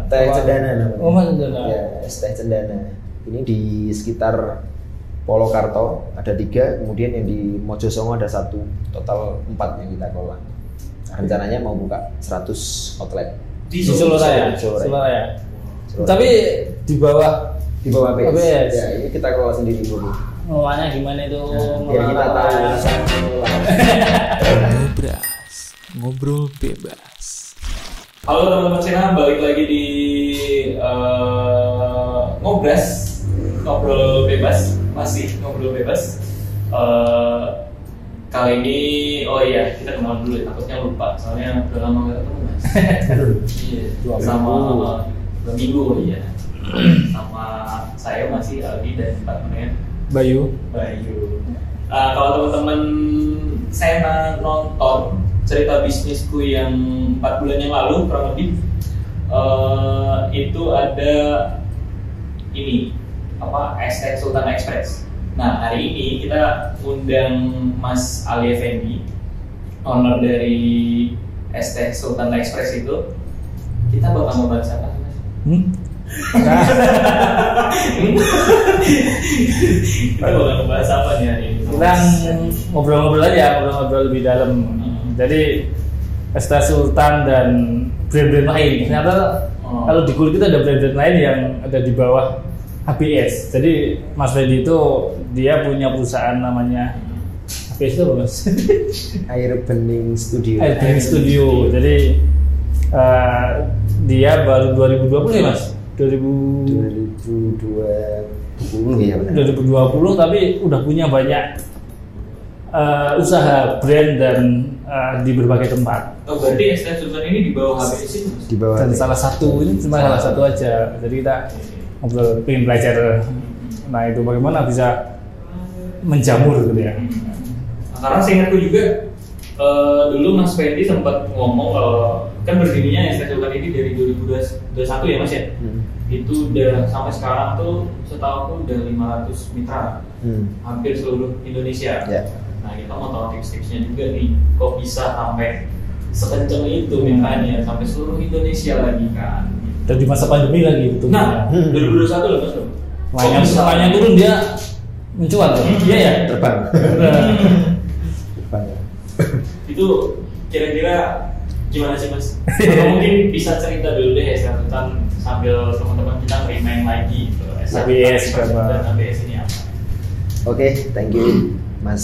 Teh Cendana namanya. Oh, Mas Cendana. Ya, es teh Cendana. Ini di sekitar Polokarto ada 3, kemudian yang di Mojosongo ada 1, total 4 yang kita kelola. Rencananya mau buka 100 outlet Di Solo Raya. Tapi di bawah ABS. Ya, ini kita kelola sendiri dulu. Ngelolanya gimana itu? Biar kita tahu. Ngobrol bebas. Halo teman-teman Sena, balik lagi di ngobrol bebas, masih ngobrol bebas. Kali ini, oh iya, kita kenalan dulu, takutnya lupa, soalnya udah lama gak ketemu Mas. Iya, sama 2 minggu ya. Sama saya masih Aldi dan partnernya Bayu. Kalau teman-teman Sena nonton cerita bisnisku yang 4 bulan yang lalu kurang lebih, itu ada ini es teh Sultan Express. Nah, hari ini kita undang Mas Ali Effendi, owner dari es teh Sultan Express itu. Kita bakal membahas apa sih, Mas? Kita bakal membahas apa nih hari ini? Kita ngobrol-ngobrol aja, ngobrol lebih dalam. Jadi es teh Sultan dan brand-brand lain. Ternyata kalau di kulit itu ada brand-brand lain yang ada di bawah HBS. Jadi Mas Fendi itu dia punya perusahaan namanya HBS itu apa Mas? Air Bening Studio. Air Bening Studio. Jadi dia baru 2020 ya Mas? 2020 ya benar. 2020 tapi udah punya banyak usaha brand dan di berbagai tempat. Oh, berarti es teh Sultan ini di bawah HBS itu Mas? Di bawah. Dan salah satu ini cuma salah satu aja. Jadi kita ngobrol, pengen belajar. Nah itu bagaimana bisa menjamur gitu ya. Nah, karena seingatku juga dulu Mas Fendi sempat ngomong kalau kan berdirinya es teh Sultan ini dari 2021 ya Mas ya. Itu udah sampai sekarang tuh setahu udah 500 mitra, hampir seluruh Indonesia. Nah kita mau tahu tips-tipsnya juga nih, kok bisa sampai sekencang itu mitranya sampai seluruh Indonesia lagi kan. Dan di masa pandemi lagi betul. Nah 2021 loh Mas. Makanya turun dia mencuat. Iya ya. Terbang. Itu kira-kira gimana sih Mas? Atau mungkin bisa cerita dulu deh es teh Sultan sambil teman-teman kita remind lagi gitu. HBS dan HBS ini apa? Oke, thank you Mas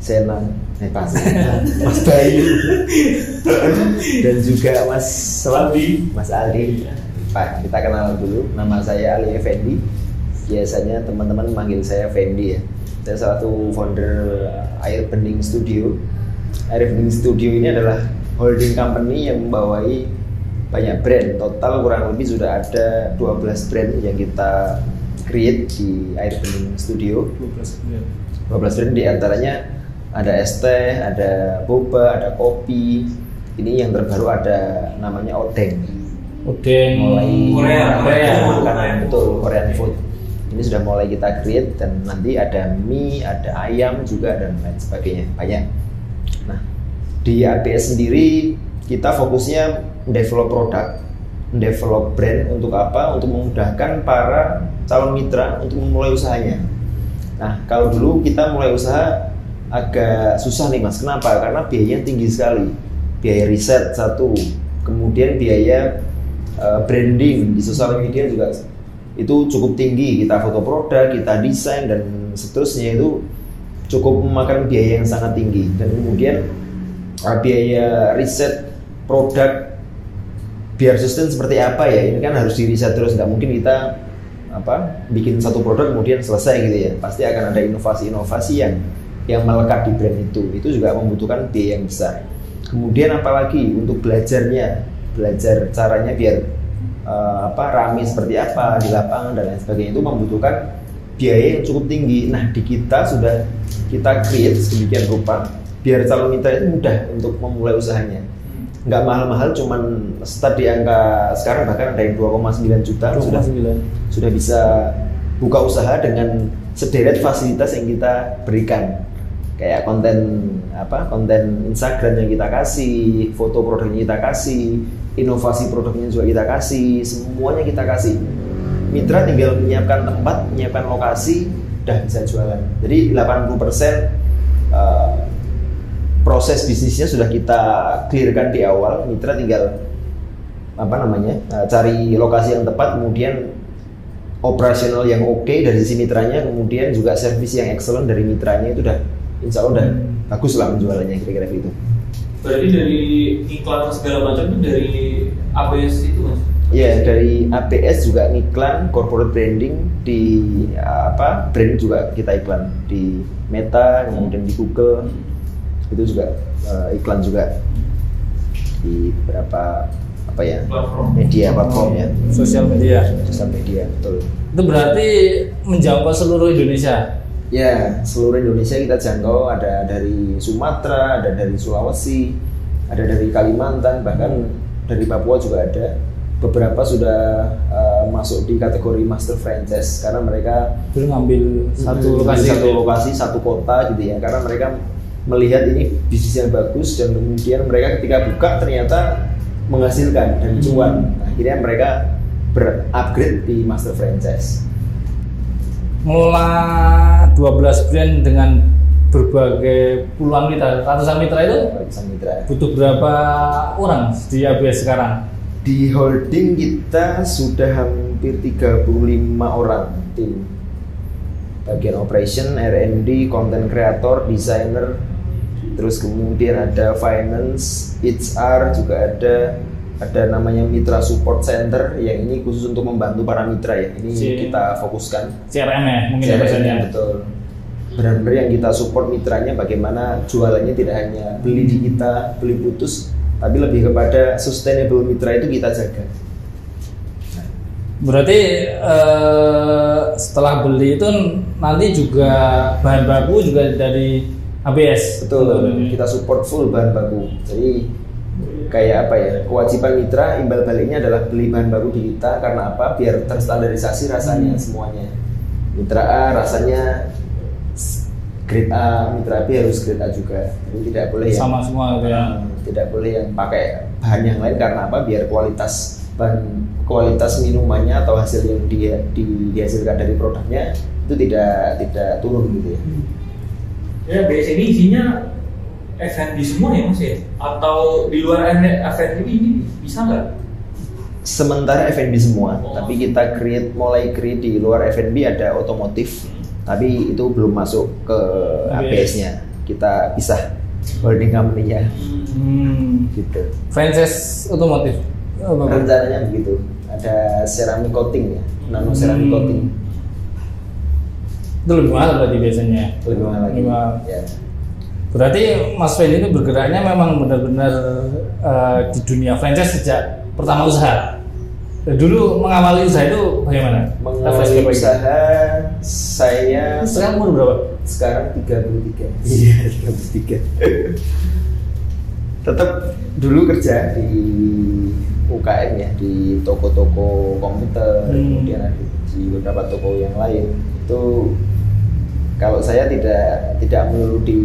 Sena, Mas Bayu, dan juga Mas Aldi. Mas Aldi. Pak, kita kenal dulu. Nama saya Ali Effendi. Biasanya teman-teman manggil saya Fendi ya. Saya salah satu founder Air Bening Studio. Air Bening Studio ini adalah holding company yang membawai banyak brand. Total kurang lebih sudah ada 12 brand yang kita create di Air Bening Studio. 12 brand diantaranya ada es teh, ada boba, ada kopi. Ini yang terbaru ada namanya Odeng. Mulai Korea. Makanan betul, Korean food. Ini sudah mulai kita create dan nanti ada mie, ada ayam juga dan lain sebagainya, banyak. Nah, di ABS sendiri kita fokusnya develop produk, develop brand untuk apa? Untuk memudahkan para calon mitra untuk memulai usahanya. Nah, kalau dulu kita mulai usaha agak susah nih Mas. Kenapa? Karena biayanya tinggi sekali. Biaya riset satu, kemudian biaya branding di sosial media juga itu cukup tinggi. Kita foto produk, kita desain dan seterusnya itu cukup memakan biaya yang sangat tinggi. Dan kemudian biaya riset produk biar sustain seperti apa ya, ini kan harus di riset terus. Nggak mungkin kita bikin satu produk kemudian selesai gitu ya. Pasti akan ada inovasi-inovasi yang melekat di brand itu juga membutuhkan biaya yang besar. Kemudian apalagi untuk belajar caranya biar rame seperti apa di lapangan dan lain sebagainya, itu membutuhkan biaya yang cukup tinggi. Nah, di kita sudah kita create sedemikian rupa biar calon mitra itu mudah untuk memulai usahanya. Nggak mahal-mahal, cuman start di angka sekarang bahkan ada yang 2,9 juta sudah bisa buka usaha dengan sederet fasilitas yang kita berikan, kayak konten Instagram yang kita kasih, foto produk yang kita kasih, inovasi produknya juga kita kasih, semuanya kita kasih. Mitra tinggal menyiapkan tempat, menyiapkan lokasi, udah bisa jualan. Jadi 80% proses bisnisnya sudah kita clearkan di awal. Mitra tinggal cari lokasi yang tepat, kemudian operasional yang oke dari sisi mitranya, kemudian juga service yang excellent dari mitranya, itu udah insya Allah udah bagus lah penjualannya, kira-kira gitu. Berarti dari iklan segala macam itu dari ABS itu mas? Iya, dari ABS juga iklan, corporate branding di brand juga kita iklan di Meta, kemudian di Google, itu juga iklan juga di beberapa platform ya, sosial media, betul. Itu berarti menjangkau seluruh Indonesia. Ya, seluruh Indonesia kita jangkau, ada dari Sumatera, ada dari Sulawesi, ada dari Kalimantan, bahkan dari Papua juga ada. Beberapa sudah masuk di kategori master franchise karena mereka ngambil satu lokasi, satu kota gitu ya, karena mereka melihat ini bisnis yang bagus dan kemudian mereka ketika buka ternyata menghasilkan dan cuan. Akhirnya mereka berupgrade di master franchise. Ngelola 12 brand dengan berbagai puluhan mitra, ratusan mitra itu butuh berapa orang di ABS sekarang? Di holding kita sudah hampir 35 orang tim. Bagian operation, R&D, content creator, designer, terus kemudian ada finance, HR juga ada namanya Mitra Support Center yang ini khusus untuk membantu para mitra ya. Ini kita fokuskan. CRM ya, mungkin CRM, betul. Benar-benar yang kita support mitranya bagaimana jualannya tidak hanya beli di kita, beli putus, tapi lebih kepada sustainable mitra itu kita jaga. Berarti setelah beli itu nanti juga bahan baku juga dari ABS. Betul, kita support full bahan baku. Jadi kayak kewajiban mitra imbal baliknya adalah beli bahan baku di kita. Karena apa? Biar terstandarisasi rasanya semuanya. Mitra A rasanya grade A, mitra B harus grade A juga. Jadi tidak boleh sama semua gitu ya. Tidak boleh yang pakai bahan yang lain, karena apa? Biar kualitas minumannya atau hasil yang dihasilkan dari produknya itu tidak turun gitu ya. Ya, BS ini isinya F&B semua ya mas ya? Atau di luar F&B ini bisa nggak? Sementara F&B semua, tapi kita mulai create di luar F&B ada otomotif, tapi itu belum masuk ke ABS-nya. Kita pisah holding company-nya. Gitu. Franchise otomotif. Rencananya begitu. Ada ceramic coating ya, nano ceramic coating. Itu lebih mahal berarti biasanya. Lebih mahal lagi. Ya. Berarti Mas Fendi ini bergeraknya memang benar-benar di dunia franchise sejak pertama usaha. Dulu mengawali usaha itu bagaimana? Mengawali usaha saya sekarang umur berapa? Sekarang 33. Iya, 33. Tetap dulu kerja di UKM ya, di toko-toko komputer, kemudian ada di beberapa toko yang lain. Itu kalau saya tidak melulu di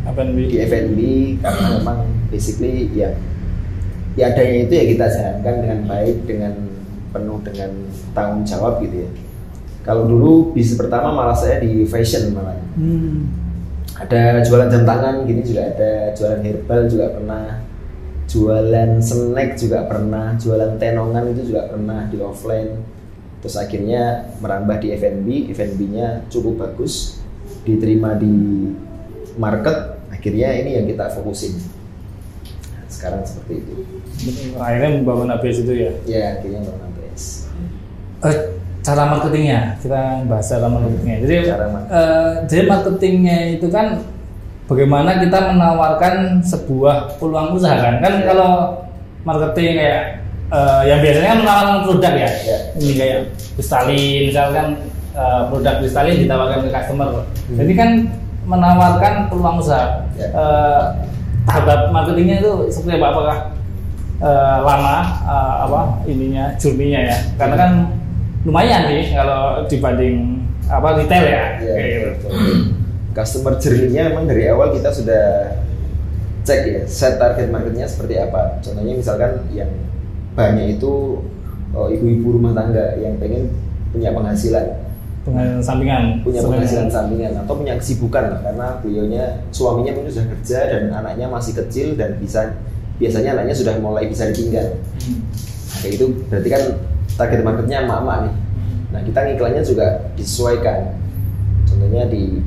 F&B karena memang basically ya adanya itu ya kita jalankan dengan baik, dengan penuh dengan tanggung jawab gitu ya. Kalau dulu bisnis pertama malah saya di fashion malah. Ada jualan jam tangan gini juga ada, jualan herbal juga pernah, jualan snack juga pernah, jualan tenongan itu juga pernah di offline. Terus akhirnya merambah di F&B-nya cukup bagus, diterima di market, akhirnya ini yang kita fokusin. Nah, sekarang seperti itu. Akhirnya membangun ABS itu ya? Ya, akhirnya membangun ABS. Cara marketingnya, kita bahas cara marketingnya. Jadi marketingnya itu kan bagaimana kita menawarkan sebuah peluang usaha kan? Kan kalau marketing kayak yang biasanya kan menawarkan produk ya. Ini kayak Kristalin, misalkan produk Kristalin ditawarkan ke customer. Jadi kan menawarkan peluang usaha. Tahap marketingnya itu seperti apa? Apakah lama journey-nya ya? Karena kan lumayan nih kalau dibanding retail ya. Customer journey-nya memang dari awal kita sudah cek ya set target marketnya seperti apa. Contohnya misalkan yang banyak itu ibu-ibu rumah tangga yang pengen punya penghasilan sampingan, punya penghasilan sampingan atau punya kesibukan lah, karena suaminya mungkin sudah kerja dan anaknya masih kecil dan biasanya anaknya sudah mulai bisa ditinggal. Nah, kayak itu berarti kan target marketnya emak-emak nih. Nah, kita ngiklannya juga disesuaikan. Contohnya di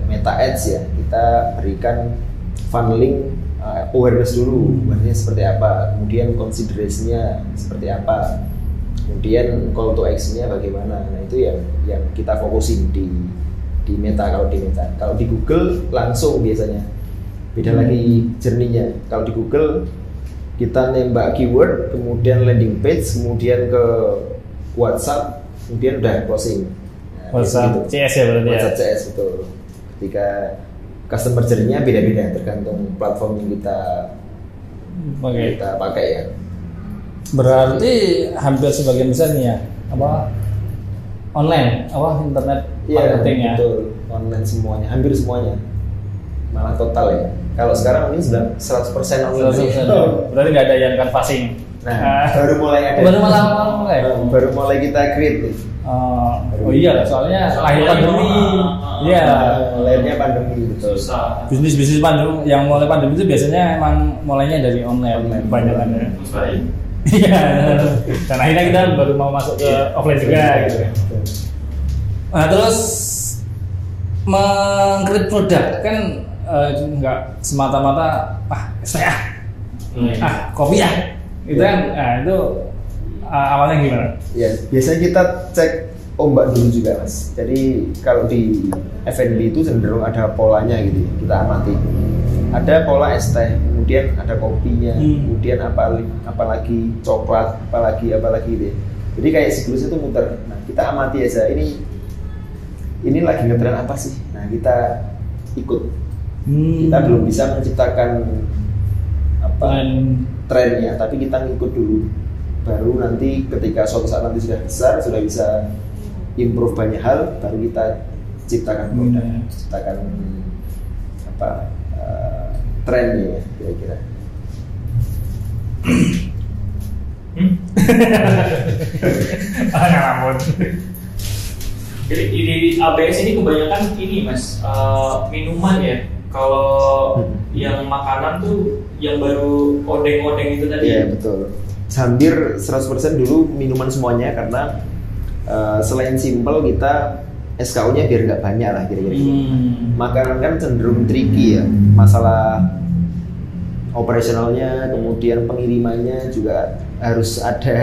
Meta Ads ya, kita berikan funneling awareness dulu, awareness seperti apa, kemudian consideration-nya seperti apa, kemudian call to action-nya bagaimana. Nah, itu yang kita fokusin di Meta. Kalau di Google langsung biasanya beda lagi journey-nya. Kalau di Google kita nembak keyword, kemudian landing page, kemudian ke WhatsApp, kemudian udah closing. Nah, WhatsApp gitu. CS ya berarti ya? WhatsApp CS, betul. Ketika customer journey-nya beda-beda tergantung platform yang kita pakai ya. Berarti hampir sebagian besar nih ya online internet marketing ya? Betul, online semuanya, hampir semuanya, malah total ya. Kalau sekarang ini 100% online. 100%. Berarti nggak ada yang canvassing. Nah, baru mulai ada. Baru mulai kita create. Iya, soalnya lahir pandemi. Iya, lahirnya pandemi, betul. Susah. Bisnis pandemi yang mulai pandemi itu biasanya emang mulainya dari online banyak kan ya. Iya. Dan akhirnya kita baru mau masuk ke offline juga gitu. Nah, terus meng-create produk kan nggak semata-mata kopi ya. Itu kan itu awalnya gimana? Ya, biasanya kita cek ombak dulu juga, Mas. Jadi kalau di F&B itu cenderung ada polanya gitu, kita amati. Ada pola es teh, kemudian ada kopinya, kemudian apalagi coklat, apalagi gitu. Jadi kayak siklus itu muter. Nah, kita amati aja ini lagi ngetren apa sih? Nah, kita ikut. Kita belum bisa menciptakan trennya, tapi kita ngikut dulu. Baru nanti ketika suatu saat nanti sudah besar, sudah bisa improve banyak hal, baru kita ciptakan produk, ciptakan trennya kira-kira. Ngalamun. Jadi di ABS ini kebanyakan ini Mas, minuman ya. Kalau yang makanan tuh yang baru odeng-odeng itu tadi. Iya, betul. Hampir 100% dulu minuman semuanya, karena selain simple kita SKU-nya biar nggak banyak lah kira-kira. Makanan kan cenderung tricky ya, masalah operasionalnya, kemudian pengirimannya juga harus ada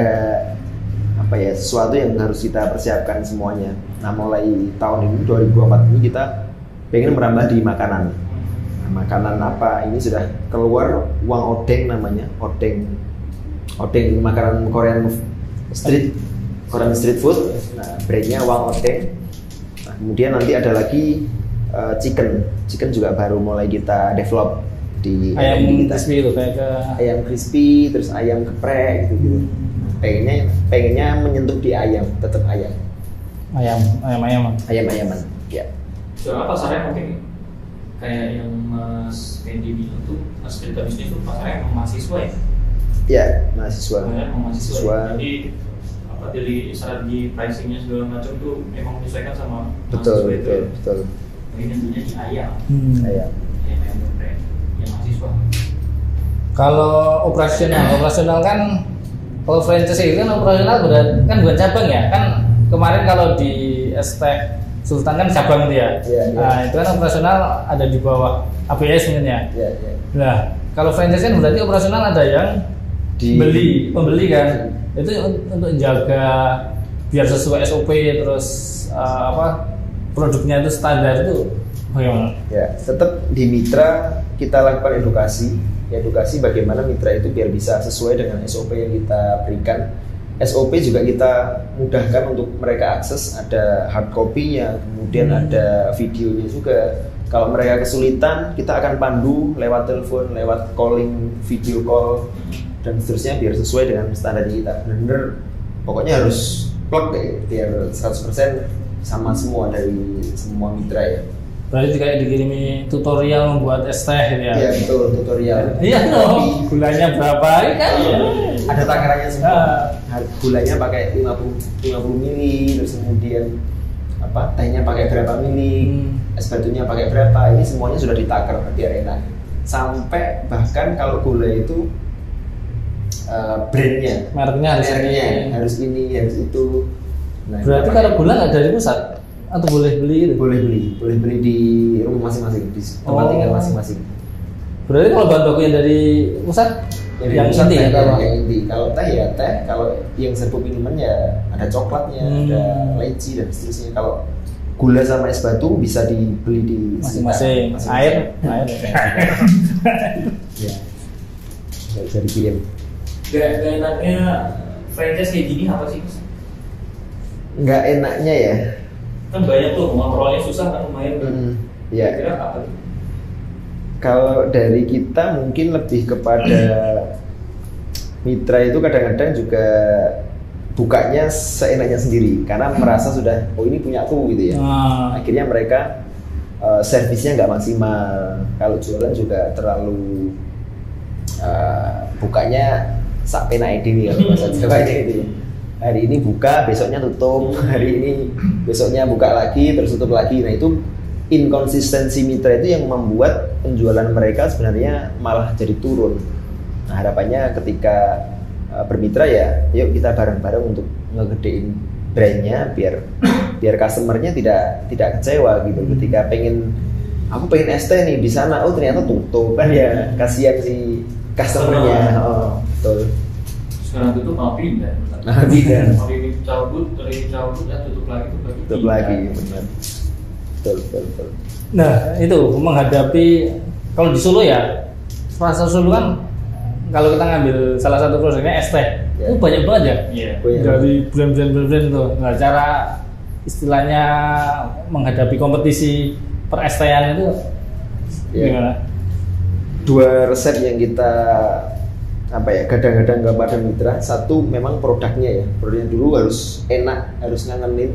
sesuatu yang harus kita persiapkan semuanya. Nah, mulai tahun ini 2004 ini kita pengen merambah di makanan. Nah, makanan apa? Ini sudah keluar Wang Odeng namanya, Odeng makanan Korean street food. Nah, brandnya Wang Odeng. Nah, kemudian nanti ada lagi chicken juga baru mulai kita develop di ayam crispy itu kayak ke ayam crispy, terus ayam geprek gitu. Pengennya menyentuh di ayam, tetap ayaman ya. Soalnya pasarnya mungkin kayak yang Mas Fendi bilang tuh, Mas Fendi bisnis tuh pasarnya emang mahasiswa ya? Iya, mahasiswa. Jadi dari strategi pricingnya segala macam tuh emang menyesuaikan sama betul. Ini tentunya di ayam geprek yang mahasiswa. Kalau operasional kan, kalau franchise itu kan operasional kan bukan cabang ya kan. Kemarin kalau di ST Sultan kan cabang itu ya. Nah, itu kan operasional ada di bawah ABS mungkin ya. Nah, kalau franchise kan berarti operasional ada yang pembeli kan. Itu untuk jaga biar sesuai SOP, terus produknya itu standar itu bagaimana? Ya, tetap di mitra kita lakukan edukasi bagaimana mitra itu biar bisa sesuai dengan SOP yang kita berikan. SOP juga kita mudahkan untuk mereka akses, ada hard copy-nya, kemudian ada videonya juga. Kalau mereka kesulitan, kita akan pandu lewat telepon, lewat calling, video call, dan seterusnya biar sesuai dengan standar kita. Bener-bener pokoknya harus plug deh, biar 100% sama semua dari semua mitra ya. Berarti kayak dikirimi tutorial membuat es teh gitu ya? Iya betul, tutorial. Iya dong. Gulanya berapa kan? Ada takarannya semua. Gulanya pakai 50 mili, terus kemudian tehnya pakai berapa mili, es batunya pakai berapa. Ini semuanya sudah ditakar biar enak. Sampai bahkan kalau gula itu brandnya, mereknya harus ini, harus itu. Nah, berarti kalau gula nggak dari pusat atau boleh beli gitu? Boleh beli di rumah masing-masing, di tempat tinggal masing-masing. Berarti kalau bahan baku yang dari pusat yang inti ya? Yang inti. Kalau teh ya teh, kalau yang serbuk minuman ya ada coklatnya, ada leci dan seterusnya. Kalau gula sama es batu bisa dibeli di masing-masing. Air. Ya, nggak bisa dikirim. Gak enaknya franchise kayak gini apa sih? Nggak enaknya ya. Kan banyak tuh, kontrolnya susah kan lumayan. Ya. Kira apa tuh? Kalau dari kita mungkin lebih kepada mitra itu kadang-kadang juga bukanya seenaknya sendiri karena merasa sudah ini punya aku gitu ya. Akhirnya mereka servisnya nggak maksimal. Kalau jualan juga terlalu bukanya sak penake dhewe kalau bahasa Jawanya gitu ya. Hari ini buka, besoknya tutup. Hari ini besoknya buka lagi, terus tutup lagi. Nah itu inkonsistensi mitra itu yang membuat penjualan mereka sebenarnya malah jadi turun. Nah harapannya ketika bermitra ya, yuk kita bareng-bareng untuk ngegedein brandnya biar customernya tidak kecewa gitu. Ketika aku pengen es teh nih di sana, oh ternyata tutup kan ya, kasihan si customernya. Oh betul. Sekarang tutup mau pindah. Mau ini cabut dan tutup lagi. Benar. Betul. Nah itu menghadapi kalau di Solo ya, rasa Solo kan kalau kita ngambil salah satu produknya es teh itu banyak banget ya. Dari brand-brand itu. Nah cara istilahnya menghadapi kompetisi per es tehan itu gimana? Dua resep yang kita kadang-kadang kepada mitra. Satu memang produknya ya, produknya dulu harus enak, harus ngangenin,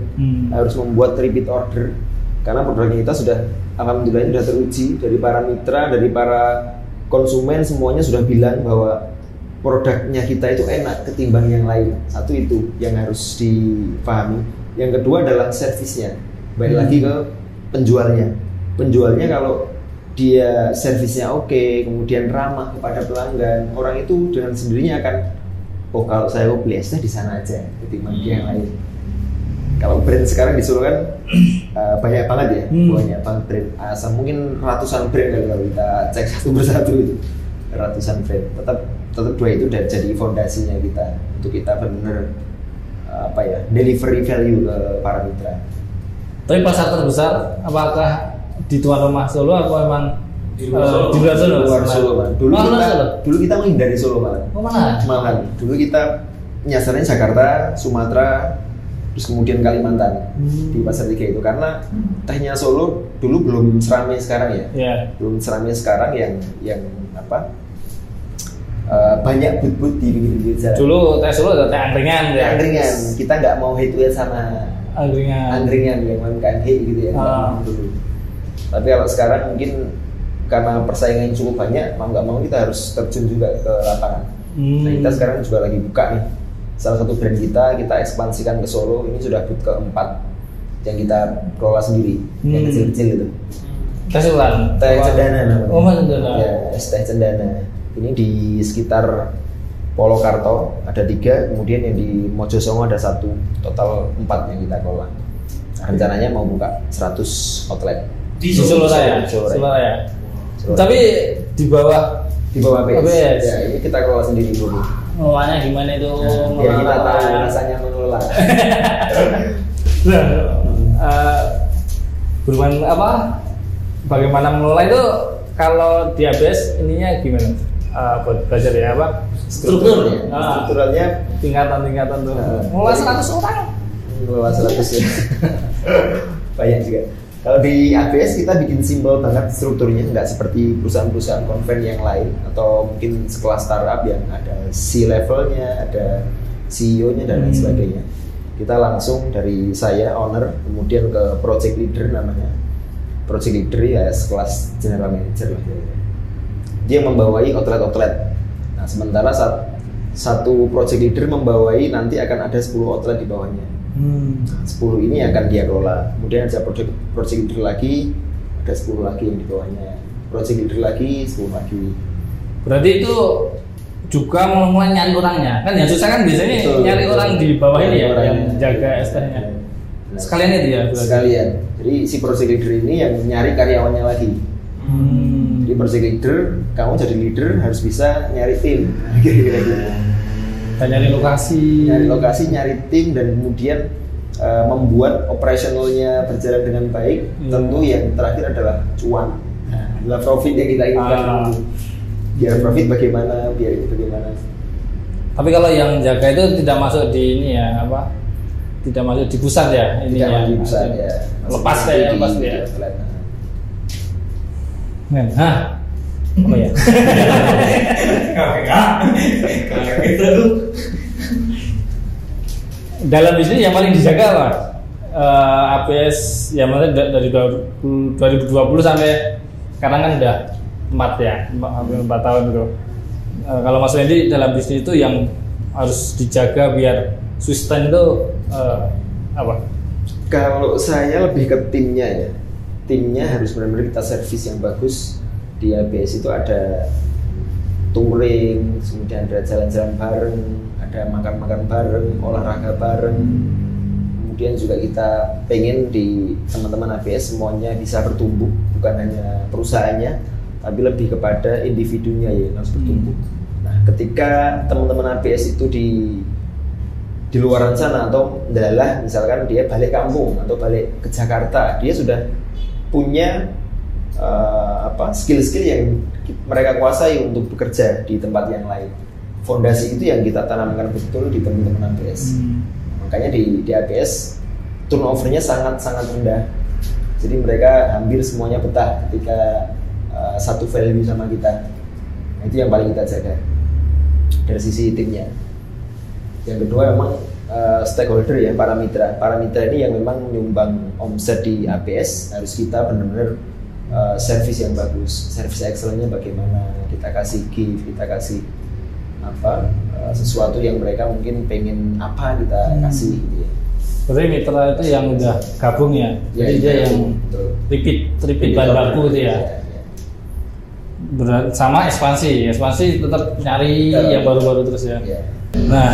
harus membuat repeat order karena produknya kita sudah alhamdulillah sudah teruji dari para mitra, dari para konsumen, semuanya sudah bilang bahwa produknya kita itu enak ketimbang yang lain. Satu itu yang harus dipahami. Yang kedua adalah servisnya. Balik lagi ke penjualnya kalau dia servisnya oke, kemudian ramah kepada pelanggan, orang itu dengan sendirinya akan, kalau saya mau beli es teh di sana aja ketimbang yang lain. Kalau brand sekarang di Solo kan banyak banget ya, banyak banget brand. Mungkin ratusan brand kalau kita cek satu persatu itu, ratusan brand. Tetap dua itu udah jadi fondasinya kita untuk kita benar delivery value ke para mitra. Tapi pasar terbesar apakah di tuan rumah Solo atau memang di luar Solo? Di luar Solo, Pak. Dulu kita menghindari Solo malah. Malahan. Dulu kita nyasarnya Jakarta, Sumatera, terus kemudian Kalimantan di pasar 3 itu karena tehnya Solo dulu belum seramai sekarang ya. Belum seramai sekarang yang banyak but-but di pinggir jalan. Dulu teh Solo ada teh angkringan ya. Angkringan. Kita nggak mau head to head sama angkringan yang UMKM gitu ya. Dulu. Tapi kalau sekarang mungkin karena persaingan cukup banyak, mau nggak mau kita harus terjun juga ke lapangan. Nah kita sekarang juga lagi buka nih salah satu brand kita ekspansikan ke Solo. Ini sudah booth keempat yang kita kelola sendiri, yang kecil-kecil itu. Teh Cendana namanya. Oh Cendana. Ya, teh Cendana. Ini di sekitar Polokarto ada 3, kemudian yang di Mojosongo ada 1, total 4 yang kita kelola. Rencananya mau buka 100 outlet. Di Solo Raya. Tapi di bawah ABS. Ya, ini kita kelola sendiri dulu. Ngelolanya gimana itu? Biar kita tahu rasanya mengelola. Berhubungan bagaimana mengelola itu kalau di ABS ininya gimana? Buat belajar ya strukturnya. Strukturalnya tingkatan tuh. Mengelola 100 orang. Mengelola 100 ya. Banyak juga. Kalau di ABS kita bikin simpel banget strukturnya, nggak seperti perusahaan-perusahaan konven yang lain atau mungkin sekelas startup yang ada C-levelnya, ada CEO-nya dan lain sebagainya. Kita langsung dari saya owner, kemudian ke project leader namanya, project leader ya sekelas general manager lah. Dia membawai outlet. Nah, sementara satu project leader membawai nanti akan ada 10 outlet di bawahnya. 10 ini akan dia kelola. Kemudian ada project leader lagi, ada 10 lagi yang di bawahnya. Project leader lagi, 10 lagi. Berarti itu juga mulai nyari orangnya. Kan yang susah kan biasanya Betul, nyari orang di bawah ini ya, orang yang jaga ST-nya. Nah, Sekalian itu ya. Berarti. sekalian. Jadi si project leader ini yang nyari karyawannya lagi. Jadi project leader, kamu jadi leader harus bisa nyari tim. Dan nyari lokasi. Nyari lokasi, nyari tim, dan kemudian membuat operasionalnya berjalan dengan baik. Tentu yang terakhir adalah cuan. Adalah profit yang kita inginkan. Biar profit bagaimana, biar ini bagaimana. Tapi kalau yang jaga itu tidak masuk di ini ya, apa? Tidak masuk di pusat ya, ini Tidak ya. masuk di pusat ya. Lepas Masuk ya, di lepas ya. outlet. Hah? Apa ya? Kita tuh Dalam bisnis yang paling dijaga apa? APS yang maksudnya dari 2020 sampai sekarang kan udah 4 tahun gitu. Kalau Mas Wendy dalam bisnis itu yang harus dijaga biar sustain itu apa? Kalau saya lebih ke timnya ya. Timnya harus benar-benar kita servis yang bagus. Di ABS itu ada touring, kemudian ada jalan-jalan bareng, ada makan-makan bareng, olahraga bareng. Kemudian juga kita pengen di teman-teman ABS semuanya bisa bertumbuh, bukan hanya perusahaannya, tapi lebih kepada individunya ya yang harus bertumbuh. Nah, ketika teman-teman ABS itu di luar sana atau adalah misalkan dia balik kampung atau balik ke Jakarta, dia sudah punya skill-skill yang mereka kuasai untuk bekerja di tempat yang lain. Fondasi itu yang kita tanamkan betul di teman-teman ABS. Makanya di ABS turnovernya sangat-sangat rendah. Jadi mereka hampir semuanya betah ketika satu value sama kita. Nah, itu yang paling kita jaga dari sisi timnya. Yang kedua memang stakeholder ya, para mitra ini yang memang menyumbang omset di ABS harus kita benar-benar service yang bagus, service excellence-nya bagaimana, kita kasih gift, kita kasih sesuatu yang mereka mungkin pengen apa kita kasih gitu ya. Berarti mitra itu yang udah gabung ya, jadi dia yang repeat bahan baku itu ya. Sama ekspansi tetap nyari yang baru-baru terus ya. Nah,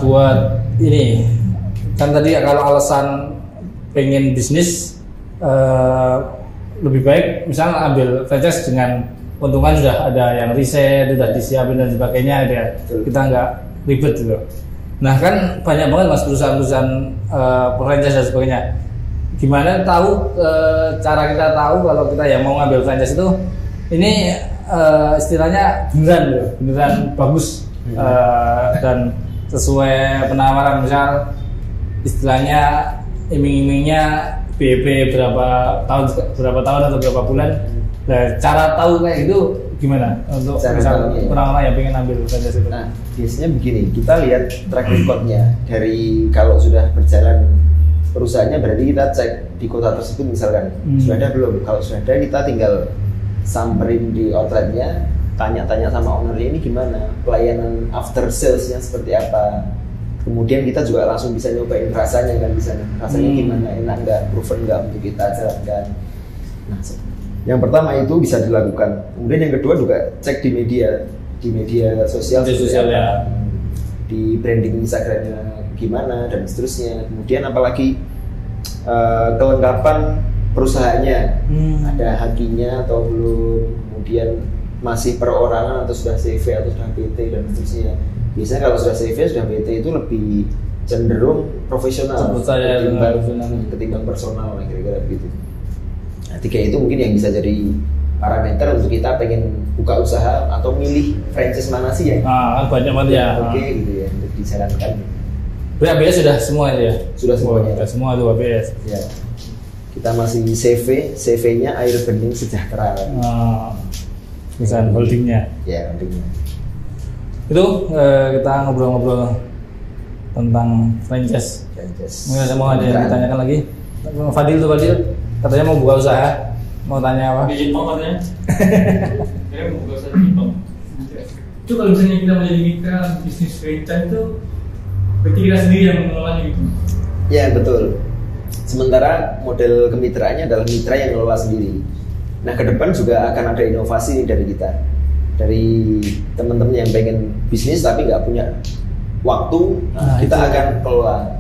buat ini kan tadi kalau alasan pengen bisnis lebih baik misalnya ambil franchise dengan keuntungan sudah ada yang riset, sudah disiapin dan sebagainya ya. Kita nggak ribet gitu. Nah kan banyak banget mas perusahaan-perusahaan franchise dan sebagainya. Gimana tahu cara kita tahu kalau kita yang mau ngambil franchise itu ini istilahnya beneran bagus dan sesuai penawaran, misal istilahnya iming-imingnya BEP berapa tahun atau berapa bulan. Nah, cara tahu kayak gitu gimana untuk orang-orang yang pengen ambil franchise itu? Nah, biasanya begini, kita lihat track record-nya dari kalau sudah berjalan perusahaannya, berarti kita cek di kota tersebut misalkan sudah ada belum. Kalau sudah ada, kita tinggal samperin di outletnya, tanya-tanya sama ownernya ini gimana, pelayanan after sales-nya seperti apa. Kemudian kita juga langsung bisa nyobain rasanya kan di sana. Rasanya gimana, enak nggak, proven nggak untuk kita jalankan. Nah, yang pertama itu bisa dilakukan. Kemudian yang kedua juga cek di media sosial, ya. Di branding Instagramnya gimana dan seterusnya. Kemudian apalagi kelengkapan perusahaannya, ada hakinya atau belum, kemudian masih perorangan atau sudah CV atau sudah PT dan seterusnya. Biasanya kalau sudah CV, sudah PT itu lebih cenderung profesional ketimbang personal, kira-kira begitu. Nah, 3 itu mungkin yang bisa jadi parameter untuk kita pengen buka usaha atau milih franchise mana sih yang banyak banget ya. Oke gitu ya untuk dijalankan. ABS sudah semua itu ya? Sudah semuanya. Sudah semua itu ABS. Ya. Kita masih CV-nya Air Bening Sejahtera. Perusahaan holdingnya. Ya, holdingnya. Itu kita ngobrol-ngobrol tentang franchise. Mungkin mau ada yang ditanyakan lagi. Fadil katanya mau buka usaha. Mau tanya apa? Di Jepang katanya. Kira mau buka usaha di Jepang. Itu kalau misalnya kita mau jadi mitra bisnis franchise itu berarti kita sendiri yang mengelolanya gitu. Ya betul. Sementara model kemitraannya adalah mitra yang ngelola sendiri. Nah ke depan juga akan ada inovasi dari kita, dari teman-teman yang pengen bisnis tapi nggak punya waktu, kita akan kelola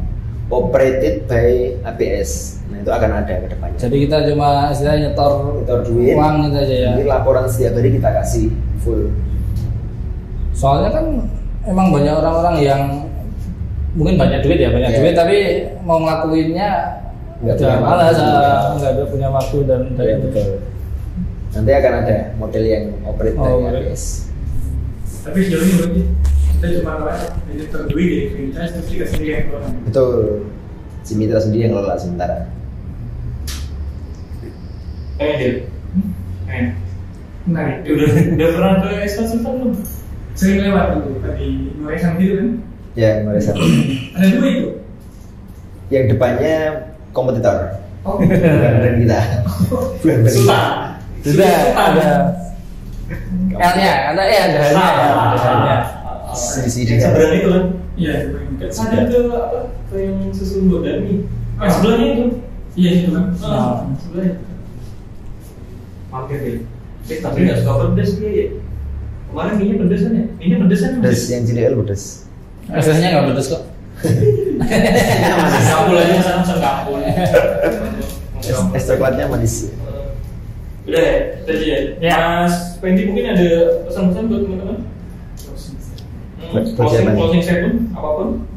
operated by ABS. Nah itu akan ada ke depannya. Jadi kita cuma istilahnya nyetor duit, uang gitu aja ya. Jadi laporan setiap hari kita kasih full. Soalnya kan emang banyak orang-orang yang mungkin banyak duit ya, duit tapi mau ngelakuinnya nggak malas, nggak ada punya waktu dan ya, betul. Nanti akan ada model yang operate by ABS. Tapi sejauh ini berarti kita cuma nyetor duit dari franchise terus kita sendiri yang kelola. Betul. Si mitra sendiri yang ngelola sementara. Menarik. Udah pernah ke Espresso belum? Sering lewat dulu di Noresan gitu kan? Ya, Noresan. Ada dua itu. Yang depannya kompetitor. Oh. Bukan brand kita. Bukan brand kita. Sudah ada L-nya, ada H-nya. Sisi Sebenarnya itu kan? Iya. Ada tuh apa? Kayak yang susu Bodami. Sebelahnya itu. Iya itu kan. Sebelahnya. Mampir deh. Tapi nggak suka pedas dia ya. Kemarin minyak pedas kan ya? Minyak pedas kan? Pedas yang JDL pedas. Rasanya nggak pedas kok. Masih kampul aja sana pesan kampul. Es coklatnya manis. Udah ya, itu aja ya. Mas Fendi mungkin ada pesan-pesan buat teman-teman? Closing statement apapun.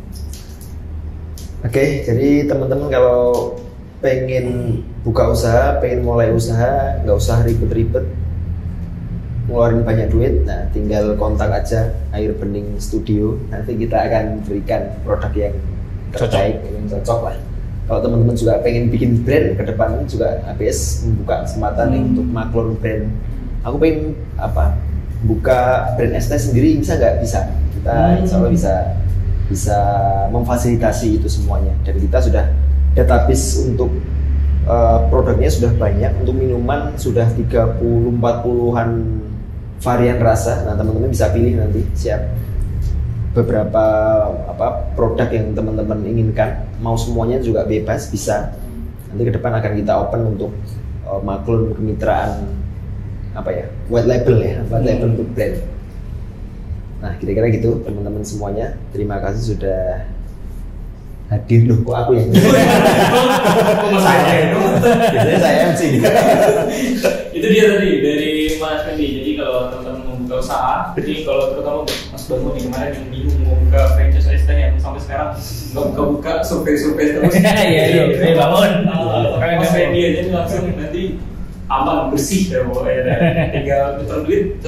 Oke, jadi teman-teman kalau pengen buka usaha, pengen mulai usaha, nggak usah ribet-ribet ngeluarin banyak duit. Nah, tinggal kontak aja Air Bening Studio. Nanti kita akan berikan produk yang terbaik, yang cocok lah. Kalau teman-teman juga pengen bikin brand ke depan, juga ABS membuka kesempatan nih untuk maklun brand. Aku pengen buka brand ST sendiri, bisa nggak? Bisa. Kita insya Allah bisa memfasilitasi itu semuanya. Dan kita sudah database untuk produknya sudah banyak. Untuk minuman sudah 30-40an varian rasa. Nah teman-teman bisa pilih nanti, siap beberapa produk yang teman-teman inginkan. Mau semuanya juga bebas, bisa. Nanti ke depan akan kita open untuk maklun kemitraan white label untuk brand. Nah kira-kira gitu teman-teman semuanya. Terima kasih sudah hadir. Loh kok aku yang biasanya saya MC. Itu dia tadi dari Mas Fendi. Jadi kalau teman-teman mau buka usaha, jadi kalau terutama Mas Banu nih kemarin yang bingung mau buka franchise ST yang sampai sekarang nggak buka survei terus. Iya bangun. Mas Fendi aja langsung nanti aman, bersih ya pokoknya. Tinggal putar duit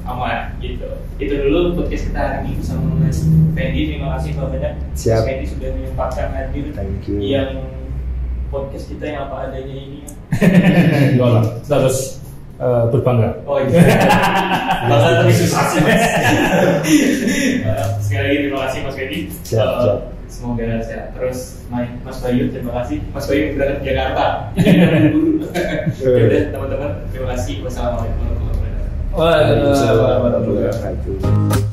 aman gitu. Itu dulu podcast kita hari ini bersama Mas Fendi. Terima kasih banyak. Siap. Mas Fendi sudah menyempatkan hadir. Thank you. Yang podcast kita yang apa adanya ini. Enggak lah, kita harus berbangga. Oh iya. Bangga tapi susah sih Mas. Sekali lagi terima kasih Mas Fendi. Siap. Semoga sehat terus. Mas Bayu, terima kasih. Mas Bayu berangkat ke Jakarta. Udah teman-teman, terima kasih. Wassalamualaikum warahmatullahi wabarakatuh. Waalaikumsalam warahmatullahi wabarakatuh.